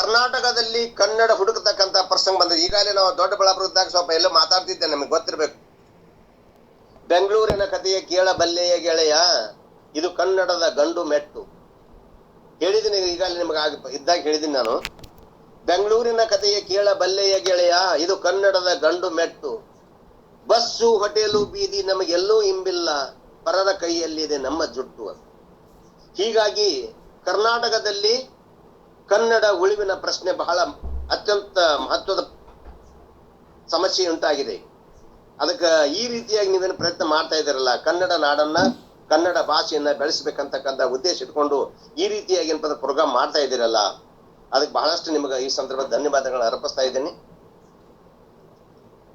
ಕರ್ನಾಟಕದಲ್ಲಿ ಕನ್ನಡ ಹುಡುಕತಕ್ಕಂತ ಪ್ರಸಂಗ ಬಂದ. ಈಗಾಗಲೇ ನಾವು ದೊಡ್ಡಬಳ್ಳಾಪುರದಾಗ ಸ್ವಲ್ಪ ಎಲ್ಲೋ ಮಾತಾಡ್ತಿದ್ದೆ, ನಮಗೆ ಗೊತ್ತಿರ್ಬೇಕು. ಬೆಂಗಳೂರಿನ ಕಥೆಯ ಕೇಳಬಲ್ಲೆಯ ಗೆಳೆಯ, ಇದು ಕನ್ನಡದ ಗಂಡು ಮೆಟ್ಟು. ಹೇಳಿದ್ದೀನಿ ಈಗಾಗಲೇ ನಿಮಗೆ ಇದ್ದಾಗ ಹೇಳಿದ್ದೀನಿ ನಾನು. ಬೆಂಗಳೂರಿನ ಕಥೆಯ ಕೇಳಬಲ್ಲೆಯ ಗೆಳೆಯ, ಇದು ಕನ್ನಡದ ಗಂಡು ಮೆಟ್ಟು. ಬಸ್ಸು ಹೋಟೆಲು ಬೀದಿ ನಮಗೆಲ್ಲೂ ಇಂಬಿಲ್ಲ, ಪರರ ಕೈಯಲ್ಲಿದೆ ನಮ್ಮ ಜುಟ್ಟು. ಹೀಗಾಗಿ ಕರ್ನಾಟಕದಲ್ಲಿ ಕನ್ನಡ ಉಳಿವಿನ ಪ್ರಶ್ನೆ ಬಹಳ ಅತ್ಯಂತ ಮಹತ್ವದ ಸಮಸ್ಯೆ ಉಂಟಾಗಿದೆ. ಅದಕ್ಕೆ ಈ ರೀತಿಯಾಗಿ ನೀವೇನು ಪ್ರಯತ್ನ ಮಾಡ್ತಾ ಇದ್ದೀರಲ್ಲ, ಕನ್ನಡ ನಾಡನ್ನ ಕನ್ನಡ ಭಾಷೆಯನ್ನ ಬೆಳೆಸಬೇಕಂತಕ್ಕಂಥ ಉದ್ದೇಶ ಇಟ್ಕೊಂಡು ಈ ರೀತಿಯಾಗಿ ಏನಪ್ಪ ಪ್ರೋಗ್ರಾಮ್ ಮಾಡ್ತಾ ಇದ್ದೀರಲ್ಲ, ಅದಕ್ಕೆ ಬಹಳಷ್ಟು ನಿಮಗೆ ಈ ಸಂದರ್ಭದಲ್ಲಿ ಧನ್ಯವಾದಗಳನ್ನ ಅರ್ಪಿಸ್ತಾ ಇದ್ದೀನಿ.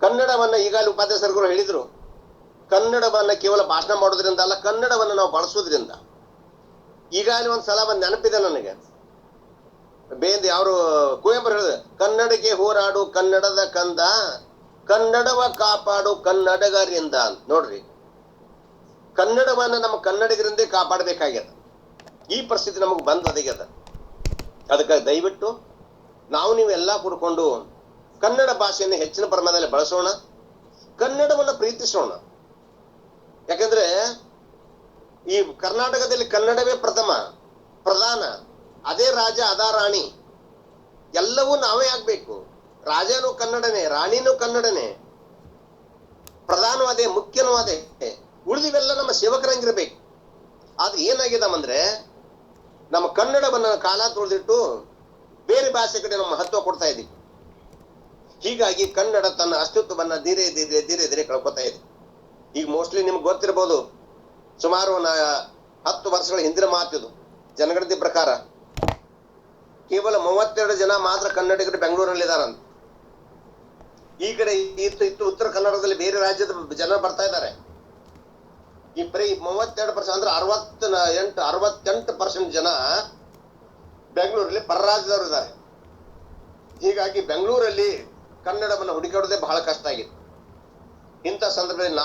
ಕನ್ನಡವನ್ನ ಈಗಾಗಲೇ ಉಪಾಧ್ಯಾಯರು ಹೇಳಿದ್ರು, ಕನ್ನಡವನ್ನ ಕೇವಲ ಭಾಷಣ ಮಾಡೋದ್ರಿಂದ ಅಲ್ಲ, ಕನ್ನಡವನ್ನ ನಾವು ಬಳಸೋದ್ರಿಂದ. ಈಗಾಗಲೇ ಒಂದ್ಸಲ ಒಂದು ನೆನಪಿದೆ ನನಗೆ, ಬೇಂದ್ ಯಾರು ಕುವೆಂಪು ಹೇಳಿದ, ಕನ್ನಡಕ್ಕೆ ಹೋರಾಡು ಕನ್ನಡದ ಕಂದ, ಕನ್ನಡವ ಕಾಪಾಡು ಕನ್ನಡಗರಿಂದ ಅಂತ. ನೋಡ್ರಿ, ಕನ್ನಡವನ್ನ ನಮ್ಮ ಕನ್ನಡಿಗರಿಂದೇ ಕಾಪಾಡಬೇಕಾಗ್ಯದ. ಈ ಪರಿಸ್ಥಿತಿ ನಮಗೆ ಬಂದದ. ಅದಕ್ಕೆ ದಯವಿಟ್ಟು ನಾವು ನೀವೆಲ್ಲ ಕೂಡ್ಕೊಂಡು ಕನ್ನಡ ಭಾಷೆಯನ್ನು ಹೆಚ್ಚಿನ ಪ್ರಮಾಣದಲ್ಲಿ ಬಳಸೋಣ, ಕನ್ನಡವನ್ನು ಪ್ರೀತಿಸೋಣ. ಯಾಕಂದ್ರೆ ಈ ಕರ್ನಾಟಕದಲ್ಲಿ ಕನ್ನಡವೇ ಪ್ರಧಾನ. ಅದೇ ರಾಜ, ಅದಾ ರಾಣಿ, ಎಲ್ಲವೂ ನಾವೇ ಆಗ್ಬೇಕು. ರಾಜನೂ ಕನ್ನಡನೇ, ರಾಣಿನೂ ಕನ್ನಡನೇ, ಪ್ರಧಾನೂ ಅದೇ, ಮುಖ್ಯನೂ ಅದೇ. ಉಳಿದಿವೆಲ್ಲ ನಮ್ಮ ಸೇವಕರಂಗಿರ್ಬೇಕು. ಆದ್ರೆ ಏನಾಗಿದಾವಂದ್ರೆ, ನಮ್ಮ ಕನ್ನಡವನ್ನ ಕಾಲ ತುಳಿದಿಟ್ಟು ಬೇರೆ ಭಾಷೆ ಕಡೆ ನಮ್ಮ ಮಹತ್ವ ಕೊಡ್ತಾ ಇದ್ದೀವಿ. ಹೀಗಾಗಿ ಕನ್ನಡ ತನ್ನ ಅಸ್ತಿತ್ವವನ್ನ ಧೀರೆ ಧೀರೆ ಕಳ್ಕೊತಾ ಇದೆ. ಈಗ ಮೋಸ್ಟ್ಲಿ ನಿಮ್ಗೆ ಗೊತ್ತಿರ್ಬೋದು, ಸುಮಾರು 10 ವರ್ಷಗಳ ಹಿಂದಿನ ಮಾತಿದು. ಜನಗಣತಿ ಪ್ರಕಾರ ಕೇವಲ 32 ಜನ ಮಾತ್ರ ಕನ್ನಡಿಗರು ಬೆಂಗಳೂರಲ್ಲಿ ಇದಾರಂತ. ಈ ಕಡೆ ಇತ್ತು ಉತ್ತರ ಕನ್ನಡದಲ್ಲಿ ಬೇರೆ ರಾಜ್ಯದ ಜನ ಬರ್ತಾ ಇದ್ದಾರೆ. ಈ ಬರೀ 32% ಅಂದ್ರೆ 68% ಜನ ಬೆಂಗಳೂರಲ್ಲಿ ಪರರಾಜ್ಯದವರು ಇದ್ದಾರೆ. ಹೀಗಾಗಿ ಬೆಂಗಳೂರಲ್ಲಿ ಕನ್ನಡವನ್ನು ಹುಡುಕಾಡೋದೇ ಬಹಳ ಕಷ್ಟ ಆಗಿದೆ. ಇಂಥ ಸಂದರ್ಭದಲ್ಲಿ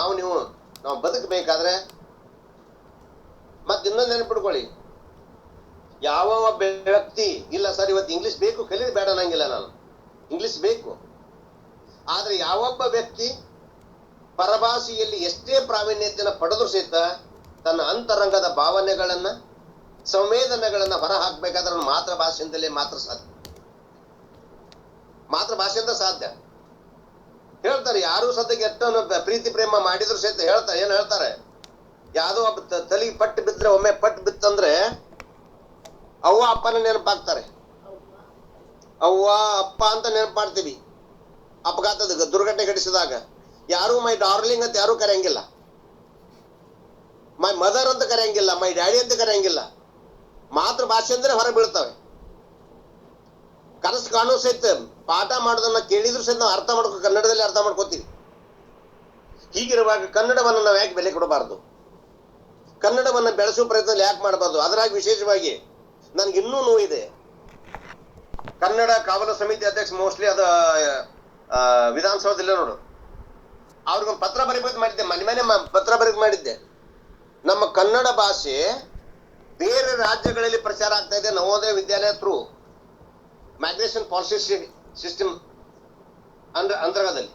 ನಾವು ಬದುಕಬೇಕಾದ್ರೆ ಮತ್ತೆ ಇನ್ನೊಂದು ನೆನಪಿಡ್ಕೊಳ್ಳಿ, ಯಾವ ವ್ಯಕ್ತಿ ಇಲ್ಲ ಸರ್ ಇವತ್ತು ಇಂಗ್ಲಿಷ್ ಬೇಕು ಕಲಿಯೋದು ಬೇಡ ಅನ್ನಂಗಿಲ್ಲ ನಾನು, ಇಂಗ್ಲಿಷ್ ಬೇಕು. ಆದ್ರೆ ಯಾವೊಬ್ಬ ವ್ಯಕ್ತಿ ಪರಭಾಷೆಯಲ್ಲಿ ಎಷ್ಟೇ ಪ್ರಾವೀಣ್ಯತೆಯನ್ನು ಪಡೆದ್ರು ಸಹಿತ ತನ್ನ ಅಂತರಂಗದ ಭಾವನೆಗಳನ್ನ ಸಂವೇದನೆಗಳನ್ನ ಹೊರ ಹಾಕ್ಬೇಕಾದ್ರೆ ಮಾತೃಭಾಷೆಯಿಂದಲೇ ಮಾತೃಭಾಷೆಯಿಂದ ಸಾಧ್ಯ. ಹೇಳ್ತಾರೆ, ಯಾರು ಸದ್ಯಕ್ಕೆ ಎಷ್ಟೊಂದು ಪ್ರೀತಿ ಪ್ರೇಮ ಮಾಡಿದ್ರು ಸಹಿತ ಹೇಳ್ತಾರೆ, ಯಾವ್ದೋ ಒಬ್ಬ ತಲೆಗೆ ಪಟ್ಟು ಬಿದ್ರೆ, ಒಮ್ಮೆ ಪಟ್ಟು ಬಿತ್ತಂದ್ರೆ ಅವ್ವ ಅಪ್ಪನ ನೆನಪಾಗ್ತಾರೆ. ಅವ್ವ ಅಪ್ಪ ಅಂತ ನೆನಪಾಡ್ತೀವಿ. ಅಪಘಾತದ ದುರ್ಘಟನೆ ಘಟಿಸಿದಾಗ ಯಾರು ಮೈ ಡಾರ್ಲಿಂಗ್ ಅಂತ ಯಾರು ಕರೆಯಂಗಿಲ್ಲ, ಮೈ ಮದರ್ ಅಂತ ಕರೆಯಂಗಿಲ್ಲ, ಮೈ ಡ್ಯಾಡಿ ಅಂತ ಕರೆಯಂಗಿಲ್ಲ. ಮಾತೃಭಾಷೆ ಅಂದ್ರೆ ಹೊರ ಬೀಳ್ತವೆ. ಕನಸು ಕಾಣೋ ಸಹಿತ ಪಾಠ ಮಾಡೋದನ್ನ ಕೇಳಿದ್ರು ಸಹಿತ ನಾವು ಕನ್ನಡದಲ್ಲಿ ಅರ್ಥ ಮಾಡ್ಕೋತೀವಿ. ಹೀಗಿರುವಾಗ ಕನ್ನಡವನ್ನು ನಾವು ಯಾಕೆ ಬೆಲೆ ಕೊಡಬಾರ್ದು? ಕನ್ನಡವನ್ನು ಬೆಳೆಸುವ ಪ್ರಯತ್ನ ಯಾಕೆ ಮಾಡಬಾರ್ದು? ಅದರಾಗಿ ವಿಶೇಷವಾಗಿ ನನ್ಗೆ ಇನ್ನೂ ನೋವಿದೆ. ಕನ್ನಡ ಕಾವಲು ಸಮಿತಿ ಅಧ್ಯಕ್ಷ, ಮೋಸ್ಟ್ಲಿ ಅದು ವಿಧಾನಸೌಧದಲ್ಲೇ ನೋಡು, ಅವ್ರಿಗೊಂದು ಪತ್ರ ಬರೀಬೇಕು ಮಾಡಿದ್ದೆ, ಮನೆ ಪತ್ರ ಬರೀಬೇಕು ಮಾಡಿದ್ದೆ. ನಮ್ಮ ಕನ್ನಡ ಭಾಷೆ ಬೇರೆ ರಾಜ್ಯಗಳಲ್ಲಿ ಪ್ರಚಾರ ಆಗ್ತಾ ಇದೆ Navodaya Vidyalaya through migration policy system ಅಂತರ್ಗತದಲ್ಲಿ.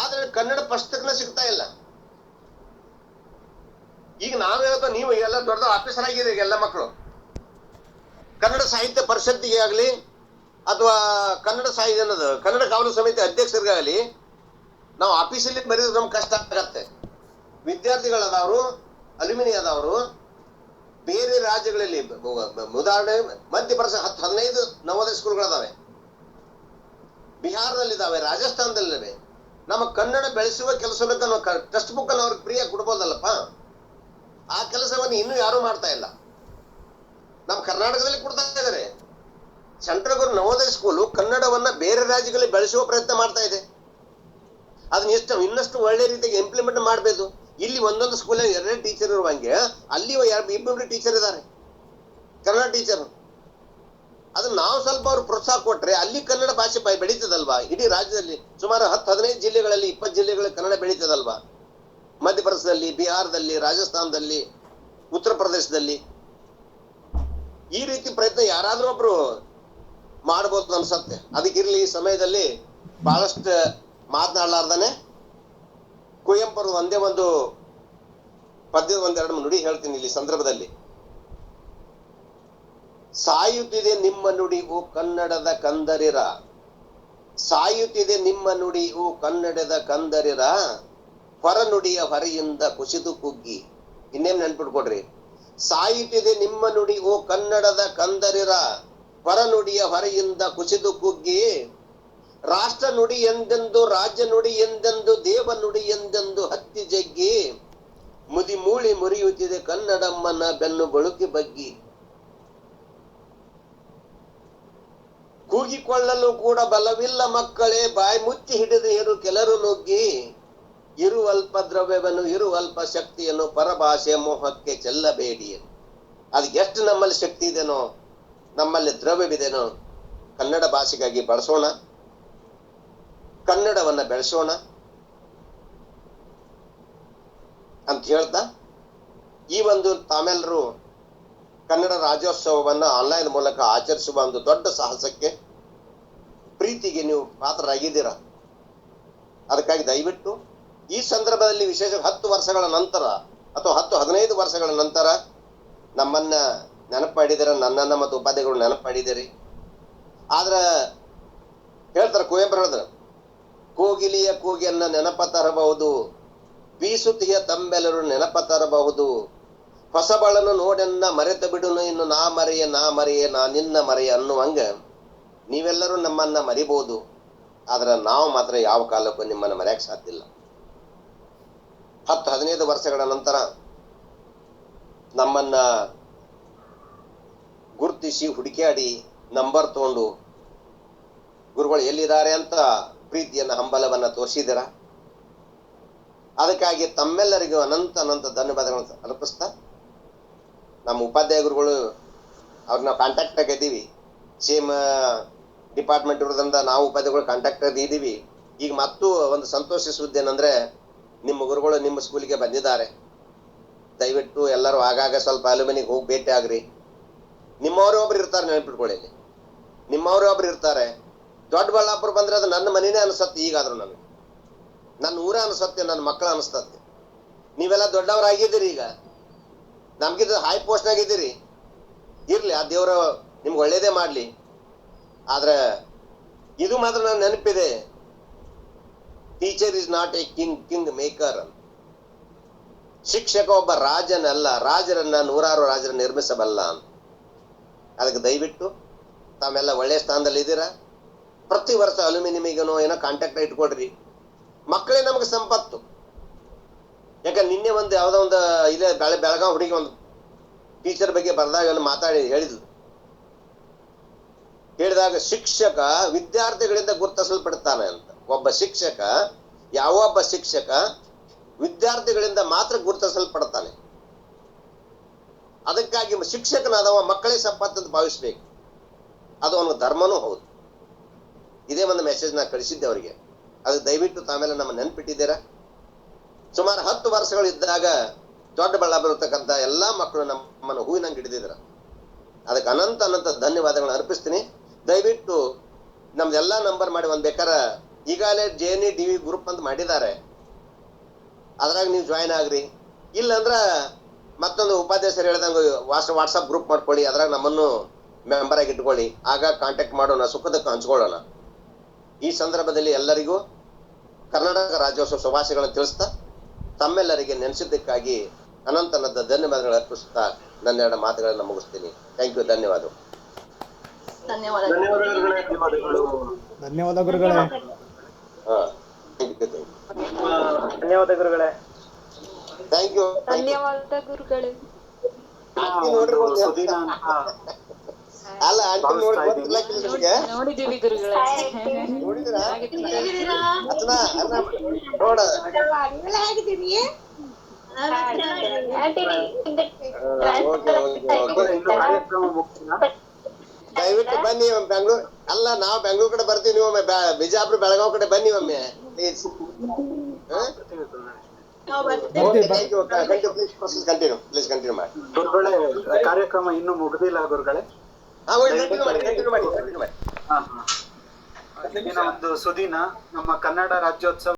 ಆದ್ರೆ ಕನ್ನಡ ಪುಸ್ತಕನ ಸಿಗ್ತಾ ಇಲ್ಲ. ಈಗ ನಾವು ಹೇಳ್ತಾ, ನೀವು ಎಲ್ಲ ದೊಡ್ಡ ಆಫೀಸರ್ ಆಗಿದೆ ಎಲ್ಲ ಮಕ್ಕಳು, ಕನ್ನಡ ಸಾಹಿತ್ಯ ಪರಿಷತ್ತಿಗೆ ಆಗಲಿ ಅಥವಾ ಕನ್ನಡ ಕಾವಲು ಸಮಿತಿ ಅಧ್ಯಕ್ಷರಿಗಾಗಲಿ ನಾವು ಆಫೀಸಲ್ಲಿ ಬರೆಯೋದು ನಮ್ಗೆ ಕಷ್ಟ ಆಗತ್ತೆ. ವಿದ್ಯಾರ್ಥಿಗಳದವರು, ಅಲ್ಯುಮಿನಿ ಆದವರು ಬೇರೆ ರಾಜ್ಯಗಳಲ್ಲಿ, ಉದಾಹರಣೆ ಮಧ್ಯಪ್ರದೇಶ 10-15 ನವೋದಯ ಸ್ಕೂಲ್ಗಳಿದಾವೆ, ಬಿಹಾರದಲ್ಲಿದ್ದಾವೆ, ರಾಜಸ್ಥಾನದಲ್ಲಿವೆ. ನಮ್ಮ ಕನ್ನಡ ಬೆಳೆಸುವ ಕೆಲಸಕ್ಕೆ ನಾವು ಟೆಕ್ಸ್ಟ್ ಬುಕ್ ಅನ್ನು ಅವ್ರಿಗೆ ಫ್ರೀಯಾಗಿ ಕೊಡ್ಬೋದಲ್ಲಪ್ಪ. ಆ ಕೆಲಸವನ್ನು ಇನ್ನೂ ಯಾರು ಮಾಡ್ತಾ ಇಲ್ಲ. ನಮ್ಮ ಕರ್ನಾಟಕದಲ್ಲಿ ಕೊಡ್ತಾ ಇದ್ದಾರೆ. ಸೆಂಟ್ರಲ್ ಗೌರ್ಮೆಂಟ್ ನವೋದಯ ಸ್ಕೂಲು ಕನ್ನಡವನ್ನ ಬೇರೆ ರಾಜ್ಯಗಳಲ್ಲಿ ಬೆಳೆಸುವ ಪ್ರಯತ್ನ ಮಾಡ್ತಾ ಇದೆ. ಅದನ್ನ ಇನ್ನಷ್ಟು ಒಳ್ಳೆ ರೀತಿಯಾಗಿ ಇಂಪ್ಲಿಮೆಂಟ್ ಮಾಡಬೇಕು. ಇಲ್ಲಿ ಒಂದೊಂದು ಸ್ಕೂಲಲ್ಲಿ 2 ಟೀಚರ್ ಇರುವಂಗೆ ಅಲ್ಲಿ 2 ಟೀಚರ್ ಇದ್ದಾರೆ, ಕನ್ನಡ ಟೀಚರ್. ಅದನ್ನ ನಾವು ಸ್ವಲ್ಪ ಅವ್ರು ಪ್ರೋತ್ಸಾಹ ಕೊಟ್ರೆ ಅಲ್ಲಿ ಕನ್ನಡ ಭಾಷೆ ಬೆಳೀತದಲ್ವಾ? ಇಡೀ ರಾಜ್ಯದಲ್ಲಿ ಸುಮಾರು 10-15 ಜಿಲ್ಲೆಗಳಲ್ಲಿ 20 ಜಿಲ್ಲೆಗಳಲ್ಲಿ ಕನ್ನಡ ಬೆಳೀತದಲ್ವಾ? ಮಧ್ಯಪ್ರದೇಶದಲ್ಲಿ, ಬಿಹಾರದಲ್ಲಿ, ರಾಜಸ್ಥಾನದಲ್ಲಿ, ಉತ್ತರ ಪ್ರದೇಶದಲ್ಲಿ ಈ ರೀತಿ ಪ್ರಯತ್ನ ಯಾರಾದ್ರೂ ಒಬ್ರು ಮಾಡ್ಬೋದು. ಬರ್ತದೆ ಅನ್ಸತ್ತೆ. ಅದಕ್ಕಿರ್ಲಿ ಈ ಸಮಯದಲ್ಲಿ ಬಹಳಷ್ಟು ಮಾತನಾಡಲಾರ್ದಾನೆ ಕುವೆಂಪುರು ಒಂದೇ ಒಂದು ಪದ್ಯದ ಒಂದೆರಡು ನುಡಿ ಹೇಳ್ತೀನಿ ಇಲ್ಲಿ ಸಂದರ್ಭದಲ್ಲಿ. ಸಾಯುತ್ತಿದೆ ನಿಮ್ಮ ನುಡಿ ಓ ಕನ್ನಡದ ಕಂದರಿರ, ಸಾಯುತ್ತಿದೆ ನಿಮ್ಮ ನುಡಿ ಓ ಕನ್ನಡದ ಕಂದರಿರ, ಹೊರನುಡಿಯ ಹೊರೆಯಿಂದ ಕುಸಿದು ಕುಗ್ಗಿ. ಇನ್ನೇನ್ ನೆನ್ಪಿಟ್ಕೊಡ್ರಿ, ಸಾಯುತ್ತಿದೆ ನಿಮ್ಮ ನುಡಿ ಓ ಕನ್ನಡದ ಕಂದರಿರ, ಹೊರನುಡಿಯ ಹೊರೆಯಿಂದ ಕುಸಿದು ಕುಗ್ಗಿ, ರಾಷ್ಟ್ರ ನುಡಿ ಎಂದೆಂದು ರಾಜ್ಯ ನುಡಿ ಎಂದೆಂದು ದೇವ ನುಡಿ ಎಂದೆಂದು ಹತ್ತಿ ಜಗ್ಗಿ, ಮುದಿ ಮೂಳಿ ಮುರಿಯುತ್ತಿದೆ ಕನ್ನಡಮ್ಮನ ಬೆನ್ನು ಬಳುಕಿ ಬಗ್ಗಿ. ಕೂಗಿಕೊಳ್ಳಲು ಕೂಡ ಬಲವಿಲ್ಲ ಮಕ್ಕಳೇ, ಬಾಯಿ ಮುಚ್ಚಿ ಹಿಡಿದು ಇರು ಕೆಲರು ನುಗ್ಗಿ, ಇರುವಲ್ಪ ದ್ರವ್ಯವನ್ನು ಇರುವಲ್ಪ ಶಕ್ತಿಯನ್ನು ಪರಭಾಷೆಯ ಮೋಹಕ್ಕೆ ಚೆಲ್ಲಬೇಡಿ. ಅದಕ್ಕೆ ಎಷ್ಟು ನಮ್ಮಲ್ಲಿ ಶಕ್ತಿ ಇದೆನೋ, ನಮ್ಮಲ್ಲಿ ದ್ರವ್ಯವಿದೆನೋ, ಕನ್ನಡ ಭಾಷೆಗಾಗಿ ಬಳಸೋಣ, ಕನ್ನಡವನ್ನ ಬೆಳೆಸೋಣ ಅಂತ ಹೇಳ್ತಾ, ಈ ಒಂದು ತಾವೆಲ್ಲರೂ ಕನ್ನಡ ರಾಜ್ಯೋತ್ಸವವನ್ನ ಆನ್ಲೈನ್ ಮೂಲಕ ಆಚರಿಸುವ ಒಂದು ದೊಡ್ಡ ಸಾಹಸಕ್ಕೆ, ಪ್ರೀತಿಗೆ ನೀವು ಪಾತ್ರರಾಗಿದ್ದೀರಾ. ಅದಕ್ಕಾಗಿ ದಯವಿಟ್ಟು ಈ ಸಂದರ್ಭದಲ್ಲಿ ವಿಶೇಷ 10 ವರ್ಷಗಳ ನಂತರ ಅಥವಾ 10-15 ವರ್ಷಗಳ ನಂತರ ನಮ್ಮನ್ನ ನೆನಪು ಮಾಡಿದಿರ, ನನ್ನನ್ನ ಮತ್ತು ಉಪಾಧ್ಯಾಯಗಳು ನೆನಪು ಮಾಡಿದಿರಿ. ಆದ್ರ ಹೇಳ್ತಾರೆ, ಕುವೆಂಪು ಹೇಳಿದ್ರು, ಕೋಗಿಲಿಯ ಕೂಗಿಯನ್ನ ನೆನಪ ತರಬಹುದು, ಬೀಸುತಿಯ ತಮ್ಮೆಲ್ಲರೂ ನೆನಪ ತರಬಹುದು, ಹೊಸಬಳನು ನೋಡೆನ್ನ ಮರೆತ ಬಿಡುನು ಇನ್ನು ನಾ ಮರೆಯೇ ನಾ ನಿನ್ನ ಮರೆಯ ಅನ್ನುವಂಗ ನೀವೆಲ್ಲರೂ ನಮ್ಮನ್ನ ಮರಿಬಹುದು. ಆದ್ರೆ ನಾವು ಮಾತ್ರ ಯಾವ ಕಾಲಕ್ಕೂ ನಿಮ್ಮನ್ನ ಮರೆಯಕ್ಕೆ ಸಾಧ್ಯ ಇಲ್ಲ. 10-15 ವರ್ಷಗಳ ನಂತರ ನಮ್ಮನ್ನ ಗುರುತಿಸಿ ಹುಡುಕಾಡಿ ನಂಬರ್ ತಗೊಂಡು ಗುರುಗಳು ಎಲ್ಲಿದ್ದಾರೆ ಅಂತ ಪ್ರೀತಿಯನ್ನ ಹಂಬಲವನ್ನ ತೋರಿಸಿದಿರ. ಅದಕ್ಕಾಗಿ ತಮ್ಮೆಲ್ಲರಿಗೂ ಅನಂತ ಧನ್ಯವಾದಗಳನ್ನು ಅರ್ಪಿಸ್ತಾ, ನಮ್ಮ ಉಪಾಧ್ಯಾಯ ಗುರುಗಳು ಅವ್ರನ್ನ ಕಾಂಟ್ಯಾಕ್ಟ್ ಆಗಿದ್ದೀವಿ, ಸೇಮ್ ಡಿಪಾರ್ಟ್ಮೆಂಟ್ ಇರೋದ್ರಿಂದ ನಾವು ಉಪಾಧ್ಯಾಯಗಳು ಕಾಂಟ್ಯಾಕ್ಟ್ ಇದ್ದೀವಿ. ಈಗ ಮತ್ತೂ ಒಂದು ಸಂತೋಷ ಸುದ್ದಿ ಏನಂದ್ರೆ, ನಿಮ್ಮ ಗುರುಗಳು ನಿಮ್ಮ ಸ್ಕೂಲಿಗೆ ಬಂದಿದ್ದಾರೆ. ದಯವಿಟ್ಟು ಎಲ್ಲರೂ ಆಗಾಗ ಸ್ವಲ್ಪ ಅಲ್ಯುಮಿನಿಗೆ ಹೋಗಿ ಭೇಟಿ ಆಗ್ರಿ. ನಿಮ್ಮವರು ಒಬ್ರು ಇರ್ತಾರೆ, ನೆನಪಿಟ್ಕೊಳ್ಳಿ, ನಿಮ್ಮವರು ಒಬ್ರು ಇರ್ತಾರೆ. ದೊಡ್ಡಬಳ್ಳಾಪುರ ಬಂದ್ರೆ ಅದು ನನ್ನ ಮನೆನೇ ಅನ್ಸತ್ತೆ. ಈಗಾದ್ರೂ ನನಗೆ ನನ್ನ ಊರ ಅನ್ಸತ್ತೆ, ನನ್ನ ಮಕ್ಕಳು ಅನಿಸ್ತತ್ತೆ. ನೀವೆಲ್ಲ ದೊಡ್ಡವರಾಗಿದ್ದೀರಿ, ಈಗ ನಮ್ಗಿದ್ದು ಹೈ ಪೋಸ್ಟ್ ಆಗಿದ್ದೀರಿ. ಇರ್ಲಿ, ಆ ದೇವರು ನಿಮ್ಗೆ ಒಳ್ಳೇದೇ ಮಾಡ್ಲಿ. ಆದ್ರೆ ಇದು ಮಾತ್ರ ನನ್ನ ನೆನಪಿದೆ, teacher is not A king maker. ಶಿಕ್ಷಕ ಒಬ್ಬ ರಾಜನಲ್ಲ, ರಾಜರನ್ನ ನೂರಾರು ರಾಜರನ್ನ ನಿರ್ಮಿಸಬಲ್ಲ ಅಂತ. ಅದಕ್ಕೆ ದಯವಿಟ್ಟು ತಾವೆಲ್ಲ ಒಳ್ಳೆಯ ಸ್ಥಾನದಲ್ಲಿ ಇದ್ದೀರಾ. ಪ್ರತಿ ವರ್ಷ ಅಲ್ಯುಮಿನಿಯಮಿಗನೋ ಏನೋ ಕಾಂಟ್ಯಾಕ್ಟ್ ಇಟ್ಕೊಡ್ರಿ. ಮಕ್ಕಳೇ ನಮಗೆ ಸಂಪತ್ತು. ಯಾಕಂದ್ರೆ ನಿನ್ನೆ ಒಂದು ಯಾವುದೋ ಒಂದು ಇದೇ ಬೆಳಗಾವಿ ಹುಡುಗಿ ಒಂದು ಟೀಚರ್ ಬಗ್ಗೆ ಬರ್ದಾಗ ಮಾತಾಡಿ ಹೇಳಿದಾಗ ಶಿಕ್ಷಕ ವಿದ್ಯಾರ್ಥಿಗಳಿಂದ ಗುರುತಿಸಲ್ಪಡ್ತಾನೆ ಅಂತ. ಒಬ್ಬ ಶಿಕ್ಷಕ, ಯಾವೊಬ್ಬ ಶಿಕ್ಷಕ ವಿದ್ಯಾರ್ಥಿಗಳಿಂದ ಮಾತ್ರ ಗುರುತಿಸಲ್ಪಡ್ತಾನೆ. ಅದಕ್ಕಾಗಿ ಶಿಕ್ಷಕನಾದವ ಮಕ್ಕಳೇ ಸಂಪತ್ತು ಅಂತ ಭಾವಿಸ್ಬೇಕು. ಅದು ಅವನ ಧರ್ಮನೂ ಹೌದು. ಇದೇ ಒಂದು ಮೆಸೇಜ್ ನಾ ಕಳಿಸಿದ್ದೆ ಅವರಿಗೆ. ಅದಕ್ಕೆ ದಯವಿಟ್ಟು ತಾವೆಲ್ಲ ನಮ್ಮ ನೆನ್ಪಿಟ್ಟಿದ್ದೀರಾ. ಸುಮಾರು 10 ವರ್ಷಗಳು ಇದ್ದಾಗ ದೊಡ್ಡಬಳ್ಳಾಪುರ ಇರ್ತಕ್ಕಂಥ ಎಲ್ಲಾ ಮಕ್ಕಳು ನಮ್ಮನ್ನು ಹೂವಿನಂಗೆ ಹಿಡಿದಿದ್ರ. ಅದಕ್ಕೆ ಅನಂತ ಧನ್ಯವಾದಗಳನ್ನ ಅರ್ಪಿಸ್ತೀನಿ. ದಯವಿಟ್ಟು ನಮ್ದೆಲ್ಲಾ ನಂಬರ್ ಮಾಡಿ ಒಂದ್ ಬೇಕಾರ ಈಗಾಗಲೇ JNE-DV ಗ್ರೂಪ್ ಅಂತ ಮಾಡಿದ್ದಾರೆ, ಅದ್ರಾಗ ನೀವು ಜಾಯಿನ್ ಆಗ್ರಿ. ಇಲ್ಲಂದ್ರ ಮತ್ತೊಂದು ಉಪಾಧ್ಯಾಯರು ಹೇಳ್ದಂಗ ವಾಟ್ಸಪ್ ಗ್ರೂಪ್ ಮಾಡ್ಕೊಳ್ಳಿ, ಅದ್ರಾಗ ನಮ್ಮನ್ನು ಮೆಂಬರ್ ಆಗಿ ಇಟ್ಕೊಳ್ಳಿ. ಆಗ ಕಾಂಟ್ಯಾಕ್ಟ್ ಮಾಡೋಣ, ಸುಖದಕ್ಕೆ ಹಂಚ್ಕೊಳ್ಳೋಣ. ಈ ಸಂದರ್ಭದಲ್ಲಿ ಎಲ್ಲರಿಗೂ ಕರ್ನಾಟಕ ರಾಜ್ಯೋತ್ಸವ ಶುಭಾಶಯಗಳನ್ನು ತಿಳಿಸ್ತಾ, ತಮ್ಮೆಲ್ಲರಿಗೆ ನೆನೆಸಿದ್ದಕ್ಕಾಗಿ ಅನಂತ ಧನ್ಯವಾದಗಳು ಅರ್ಪಿಸ್ತಾ ನನ್ನ 2 ಮಾತುಗಳನ್ನು ಮುಗಿಸ್ತೀನಿ. Thank you. ಧನ್ಯವಾದ ಗುರುಗಳೇ. ಧನ್ಯವಾದ ಗುರುಗಳೇ. Thank you. ಧನ್ಯವಾದ ಗುರುಗಳೇ. ಅಲ್ಲ ಆಂಟಿ ನೋಡಿದೀವಿ ಗುರುಗಳೇ. ನೋಡಿದಿರಾ? ನೋಡ ದಯವಿಟ್ಟು ಬನ್ನಿ ಬೆಂಗಳೂರು. ಅಲ್ಲ, ನಾವು ಬೆಂಗಳೂರು ಕಡೆ ಬರ್ತೀವಿ, ನೀವು ಬಿಜಾಪುರ ಬೆಳಗಾವಿ ಕಡೆ ಬನ್ನಿ ಒಮ್ಮೆ ಪ್ಲೀಸ್. ಕಂಟಿನ್ಯೂ ಮಾಡಿ. ಕಾರ್ಯಕ್ರಮ ಇನ್ನೂ ಮುಗಿದಿಲ್ಲ ಗುರುಗಳೇ. ಕಂಟಿನ್ಯೂ ಮಾಡಿ. ಇವತ್ತಿನ ಒಂದು ಸುದಿನ ನಮ್ಮ ಕನ್ನಡ ರಾಜ್ಯೋತ್ಸವ